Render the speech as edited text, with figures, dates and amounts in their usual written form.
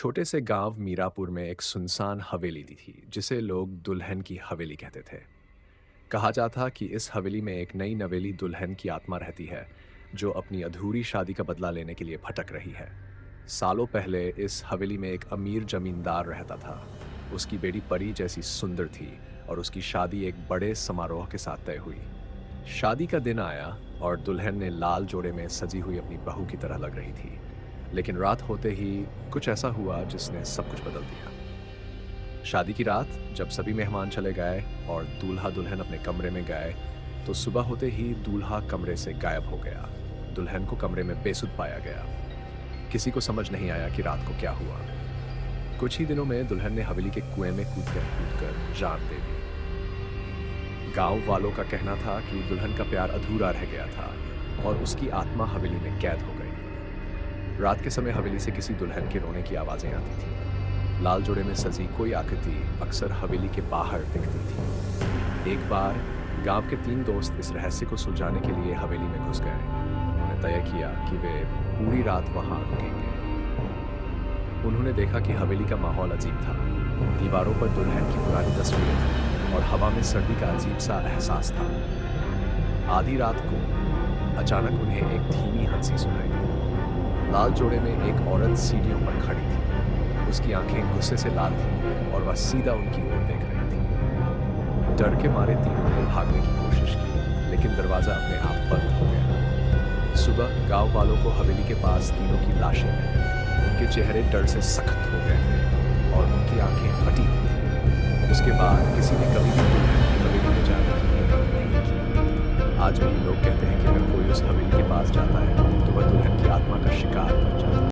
छोटे से गांव मीरापुर में एक सुनसान हवेली थी जिसे लोग दुल्हन की हवेली कहते थे। कहा जाता कि इस हवेली में एक नई नवेली दुल्हन की आत्मा रहती है जो अपनी अधूरी शादी का बदला लेने के लिए भटक रही है। सालों पहले इस हवेली में एक अमीर जमींदार रहता था। उसकी बेटी परी जैसी सुंदर थी और उसकी शादी एक बड़े समारोह के साथ तय हुई। शादी का दिन आया और दुल्हन ने लाल जोड़े में सजी हुई अपनी बहू की तरह लग रही थी। लेकिन रात होते ही कुछ ऐसा हुआ जिसने सब कुछ बदल दिया। शादी की रात जब सभी मेहमान चले गए और दूल्हा दुल्हन अपने कमरे में गए तो सुबह होते ही दूल्हा कमरे से गायब हो गया। दुल्हन को कमरे में बेसुध पाया गया। किसी को समझ नहीं आया कि रात को क्या हुआ। कुछ ही दिनों में दुल्हन ने हवेली के कुएं में कूदकर जान दे दी। गांव वालों का कहना था कि दुल्हन का प्यार अधूरा रह गया था और उसकी आत्मा हवेली में कैद हो गई। रात के समय हवेली से किसी दुल्हन के रोने की आवाजें आती थी। लाल जोड़े में सजी कोई आकृति अक्सर हवेली के बाहर दिखती थी। एक बार गांव के 3 दोस्त इस रहस्य को सुलझाने के लिए हवेली में घुस गए। उन्होंने तय किया कि वे पूरी रात वहां रुकेंगे। उन्होंने देखा कि हवेली का माहौल अजीब था। दीवारों पर दुल्हन की पुरानी तस्वीरें थी और हवा में सर्दी का अजीब सा एहसास था। आधी रात को अचानक उन्हें एक धीमी हंसी सुनाई दी। लाल जोड़े में एक औरत सीढ़ियों पर खड़ी थी। उसकी आंखें गुस्से से लाल थीं और वह सीधा उनकी ओर देख रही थी। डर के मारे तीनों ने भागने की कोशिश की, लेकिन दरवाजा अपने आप बंद हो गया। सुबह गांव वालों को हवेली के पास तीनों की लाशें मिली। उनके चेहरे डर से सख्त हो गए थे और उनकी आंखें फटी हुई थी। उसके बाद किसी ने कभी भी दुल्हन की हवेली में जाने की हिम्मत नहीं की। आज भी लोग कहते हैं कि अगर कोई उस हवेली के पास जाता है तो वह दुल्हन की आत्मा का शिकार बन जाता है।